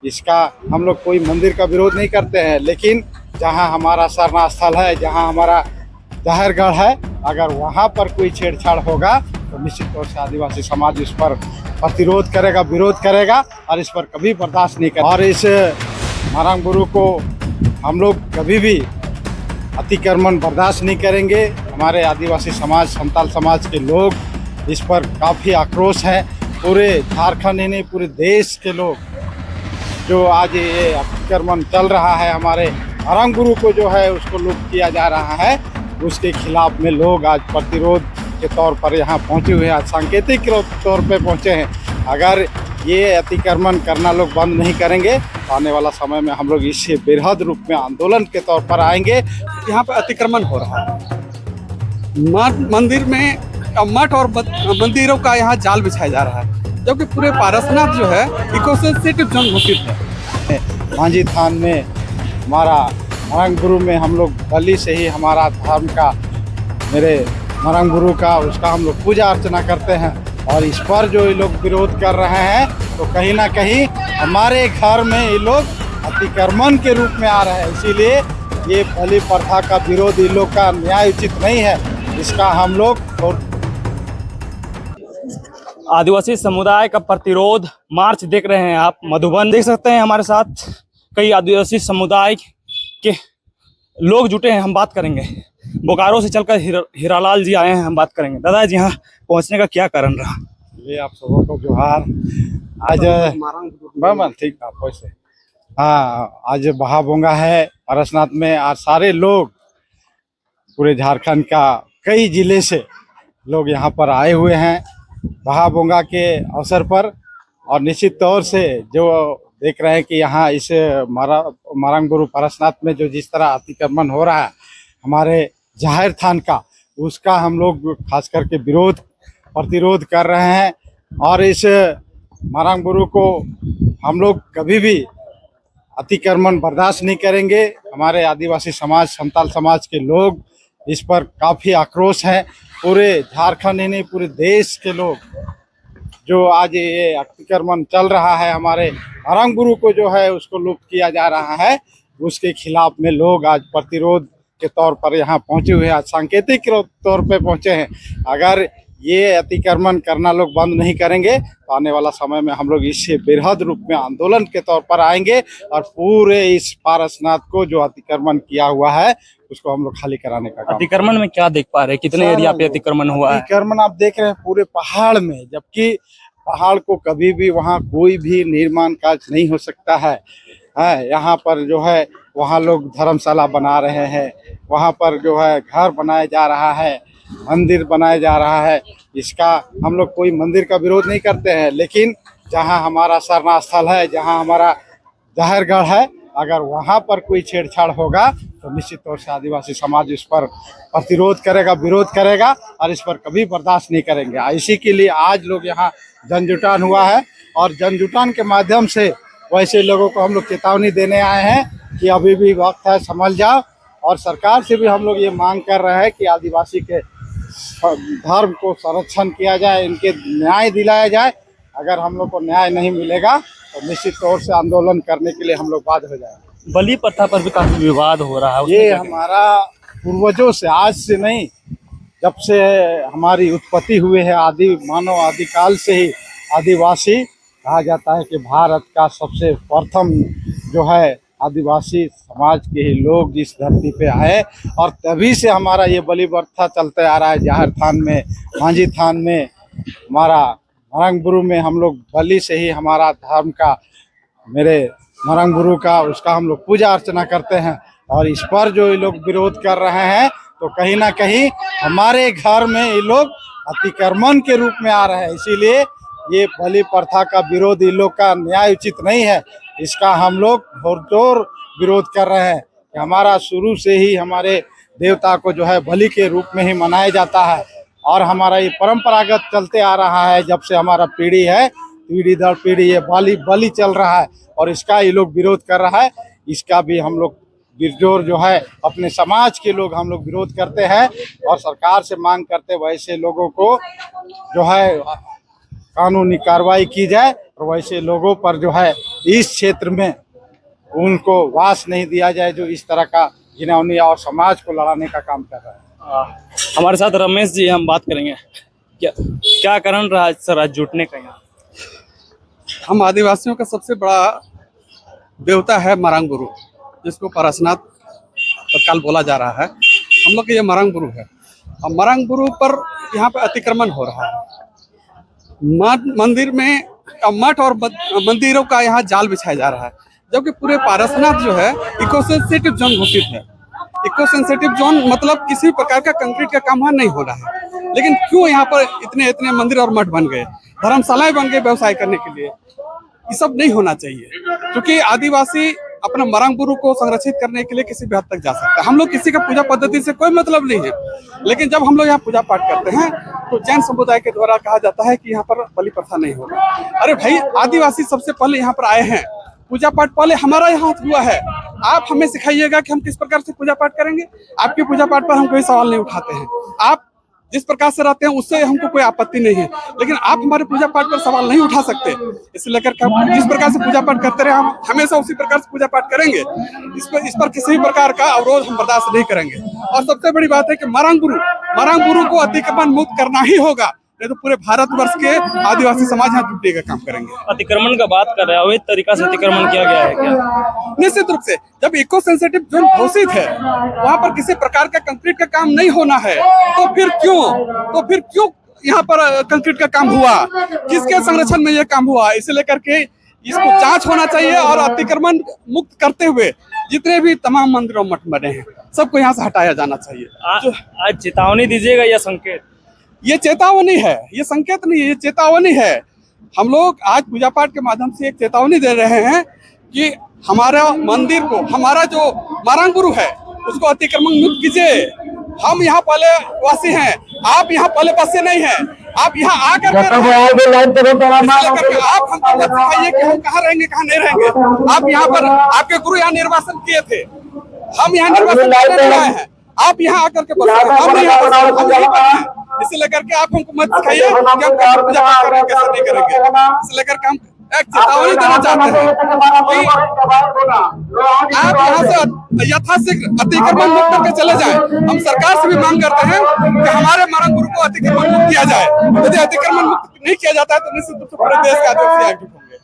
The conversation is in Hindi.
इसका हम लोग कोई मंदिर का विरोध नहीं करते हैं, लेकिन जहां हमारा सरना स्थल है, जहां हमारा जाहिरगढ़ है, अगर वहां पर कोई छेड़छाड़ होगा तो निश्चित तौर से आदिवासी समाज इस पर प्रतिरोध करेगा, विरोध करेगा और इस पर कभी बर्दाश्त नहीं करेगा। और इस मारंग गुरु को हम लोग कभी भी अतिक्रमण बर्दाश्त नहीं करेंगे। हमारे आदिवासी समाज, संताल समाज के लोग इस पर काफ़ी आक्रोश हैं। पूरे झारखंड ही नहीं, पूरे देश के लोग जो आज ये अतिक्रमण चल रहा है, हमारे मारंग गुरु को जो है उसको लुप्त किया जा रहा है, उसके खिलाफ में लोग आज प्रतिरोध के तौर पर यहाँ पहुँचे हुए हैं, आज सांकेतिक तौर पे पहुँचे हैं। अगर ये अतिक्रमण करना लोग बंद नहीं करेंगे तो आने वाला समय में हम लोग इससे बृहद रूप में आंदोलन के तौर पर आएंगे। यहाँ पे अतिक्रमण हो रहा है, मंदिर में मठ और मंदिरों का यहाँ जाल बिछाया जा रहा है, जबकि पूरे पारसनाथ जो है इको सेंसिटिव जोन घोषित है। मांझी थान में हमारा मारंग गुरु में हम लोग बलि से ही हमारा धर्म का, मेरे मारंग गुरु का, उसका हम लोग पूजा अर्चना करते हैं। और इस पर जो ये लोग विरोध कर रहे हैं तो कहीं ना कहीं हमारे घर में ये लोग अतिक्रमण के रूप में आ रहे हैं। इसीलिए ये बलि प्रथा का विरोध इन लोग का न्याय उचित नहीं है, इसका हम लोग आदिवासी समुदाय का प्रतिरोध मार्च देख रहे हैं आप। मधुबन देख सकते हैं, हमारे साथ कई आदिवासी समुदाय के लोग जुटे हैं। हम बात करेंगे, बोकारो से चलकर हीरालाल जी आए हैं, हम बात करेंगे। दादा जी, यहाँ पहुँचने का क्या कारण रहा? ये आप सबों को जोहार। आज ठीक है वैसे, हाँ, आज बहाबोंगा है पारसनाथ में, और सारे लोग पूरे झारखंड का कई जिले से लोग यहाँ पर आए हुए हैं बहाबोंगा के अवसर पर। और निश्चित तौर से जो देख रहे हैं कि यहाँ इस मारंग गुरु पारसनाथ में जो जिस तरह अतिक्रमण हो रहा है हमारे जाहिर थान का, उसका हम लोग खास करके विरोध प्रतिरोध कर रहे हैं। और इस मारंग गुरु को हम लोग कभी भी अतिक्रमण बर्दाश्त नहीं करेंगे। हमारे आदिवासी समाज, संताल समाज के लोग इस पर काफ़ी आक्रोश हैं। पूरे झारखंड ही नहीं, पूरे देश के लोग जो आज ये अतिक्रमण चल रहा है, हमारे मारंग गुरु को जो है उसको लुप्त किया जा रहा है, उसके खिलाफ में लोग आज प्रतिरोध के तौर पर यहाँ पहुँचे हुए हैं, आज सांकेतिक तौर पे पहुँचे हैं। अगर ये अतिक्रमण करना लोग बंद नहीं करेंगे तो आने वाला समय में हम लोग इससे बृहद रूप में आंदोलन के तौर पर आएंगे और पूरे इस पारसनाथ को जो अतिक्रमण किया हुआ है उसको हम लोग खाली कराने का काम। अतिक्रमण में क्या देख पा रहे हैं, कितने एरिया पे अतिक्रमण हुआ है? अतिक्रमण आप देख रहे हैं पूरे पहाड़ में, जबकि पहाड़ को कभी भी वहाँ कोई भी निर्माण कार्य नहीं हो सकता है। यहाँ पर जो है वहाँ लोग धर्मशाला बना रहे हैं, वहाँ पर जो है घर बनाया जा रहा है, मंदिर बनाया जा रहा है। इसका हम लोग कोई मंदिर का विरोध नहीं करते हैं, लेकिन जहाँ हमारा सरना स्थल है, जहाँ हमारा जाहिरगढ़ है, अगर वहाँ पर कोई छेड़छाड़ होगा तो निश्चित तौर से आदिवासी समाज इस पर प्रतिरोध करेगा, विरोध करेगा और इस पर कभी बर्दाश्त नहीं करेंगे। इसी के लिए आज लोग यहाँ जनजुटान हुआ है और जनजुटान के माध्यम से वैसे लोगों को हम लोग चेतावनी देने आए हैं कि अभी भी वक्त है, संभल जाओ। और सरकार से भी हम लोग ये मांग कर रहे हैं कि आदिवासी के धर्म को संरक्षण किया जाए, इनके न्याय दिलाया जाए। अगर हम लोग को न्याय नहीं मिलेगा तो निश्चित तौर से आंदोलन करने के लिए हम लोग बाध्य हो जाएंगे। बलि प्रथा पर भी काफी विवाद हो रहा है। ये हमारा पूर्वजों से, आज से नहीं, जब से हमारी उत्पत्ति हुई है, आदि मानव आदिकाल से ही आदिवासी कहा जाता है कि भारत का सबसे प्रथम जो है आदिवासी समाज के ही लोग इस धरती पे आए। और तभी से हमारा ये बलि प्रथा चलते आ रहा है। जाहिर थान में, मांझी थान में, हमारा मारंग गुरु में हम लोग बलि से ही हमारा धर्म का, मेरे मारंग गुरु का, उसका हम लोग पूजा अर्चना करते हैं। और इस पर जो ये लोग विरोध कर रहे हैं तो कहीं ना कहीं हमारे घर में ये लोग अतिक्रमण के रूप में आ रहे हैं। इसीलिए ये बलि प्रथा का विरोध इन लोग का न्याय उचित नहीं है, इसका हम लोग जोर विरोध कर रहे हैं। कि हमारा शुरू से ही हमारे देवता को जो है बलि के रूप में ही मनाया जाता है और हमारा ये परंपरागत चलते आ रहा है। जब से हमारा पीढ़ी है, पीढ़ी दर पीढ़ी ये बलि चल रहा है और इसका ये लोग विरोध कर रहा है। इसका भी हम लोग बिरजोर जो है अपने समाज के लोग हम लोग विरोध करते हैं और सरकार से मांग करते वैसे लोगों को जो है कानूनी कार्रवाई की जाए और वैसे लोगों पर जो है इस क्षेत्र में उनको वास नहीं दिया जाए जो इस तरह का घिनौनी और समाज को लड़ाने का काम कर रहा है। हमारे साथ रमेश जी, हम बात करेंगे क्या क्या कारण रहा सर आज जुटने का यहाँ? हम आदिवासियों का सबसे बड़ा देवता है मरांग गुरु, जिसको पारसनाथ तत्काल बोला जा रहा है। हम लोग का ये मरांग गुरु है और मरांग गुरु पर यहाँ पे अतिक्रमण हो रहा है। मंदिर में मठ और मंदिरों का यहाँ जाल बिछाया जा रहा है, जबकि पूरे पारसनाथ जो है इको सेंसिटिव जोन घोषित है। इको सेंसिटिव जोन मतलब किसी प्रकार का कंक्रीट का काम वहाँ नहीं हो रहा है, लेकिन क्यों यहाँ पर इतने इतने मंदिर और मठ बन गए, धर्मशालाएं बन गए व्यवसाय करने के लिए? ये सब नहीं होना चाहिए, क्योंकि आदिवासी अपने मरांग गुरु को संरक्षित करने के लिए किसी भी हद तक जा सकता है। हम लोग किसी का पूजा पद्धति से कोई मतलब नहीं है, लेकिन जब हम लोग यहाँ पूजा पाठ करते हैं तो जैन समुदाय के द्वारा कहा जाता है कि यहाँ पर बलि प्रथा नहीं होगा। अरे भाई, आदिवासी सबसे पहले यहाँ पर आए हैं, पूजा पाठ पहले हमारा यहाँ हुआ है। आप हमें सिखाइएगा कि हम किस प्रकार से पूजा पाठ करेंगे। आपके पूजा पाठ पर हम कोई सवाल नहीं उठाते हैं, आप जिस प्रकार से रहते हैं उससे हमको कोई आपत्ति नहीं है, लेकिन आप हमारे पूजा पाठ पर सवाल नहीं उठा सकते। इसलिए लेकर के हम जिस प्रकार से पूजा पाठ करते रहे, हम हमेशा उसी प्रकार से पूजा पाठ करेंगे। इस पर किसी भी प्रकार का अवरोध हम बर्दाश्त नहीं करेंगे। और सबसे बड़ी बात है कि मरांग गुरु को अतिक्रमण मुक्त करना ही होगा, नहीं तो पूरे भारतवर्ष के आदिवासी समाज यहाँ जुटने का काम करेंगे। अतिक्रमण का बात कर रहे हैं, अवैध तरीका से अतिक्रमण किया गया है क्या? निश्चित रूप से, जब इको सेंसिटिव जोन घोषित है, वहाँ पर किसी प्रकार का कंक्रीट का काम नहीं होना है, तो फिर क्यों यहाँ पर कंक्रीट का काम हुआ? किसके संरक्षण में यह काम हुआ? इसे लेकर के इसको जांच होना चाहिए और अतिक्रमण मुक्त करते हुए जितने भी तमाम मंदिर और मठ बने हैं सबको यहाँ से हटाया जाना चाहिए। आज चेतावनी दीजिएगा या संकेत? ये चेतावनी है, ये संकेत नहीं है, ये चेतावनी है। हम लोग आज पूजा पाठ के माध्यम से एक चेतावनी दे रहे हैं कि हमारा मंदिर को, हमारा जो मरांग गुरु है उसको अतिक्रमण मुक्त कीजिए। हम यहाँ पहले वासी हैं, आप यहाँ पहले बसे नहीं हैं। आप यहाँ आकर आप हमको मत सिखाइए कि हम कहाँ रहेंगे कहाँ नहीं रहेंगे। आप यहाँ पर, आपके गुरु यहाँ निर्वासन किए थे, हम यहाँ निर्वासन करने आए हैं। आप यहाँ आकर के बसे, हम यहीं पर हैं। इसे लेकर के आप हमको मत सिखाइए कि हम कैसे पूजा पाठ करेंगे, कैसे नहीं करेंगे। इसे लेकर के हम एक चेतावनी देना चाहते हैं कि आप यहाँ से यथाशीघ्र अतिक्रमण मुक्त करके चले जाएं। हम सरकार से भी मांग करते हैं कि हमारे मरांग गुरु को अतिक्रमण मुक्त किया जाए। यदि अतिक्रमण मुक्त नहीं किया जाता है तो निश्चित रूप से पूरे देश के आदिवासी एकजुट होंगे।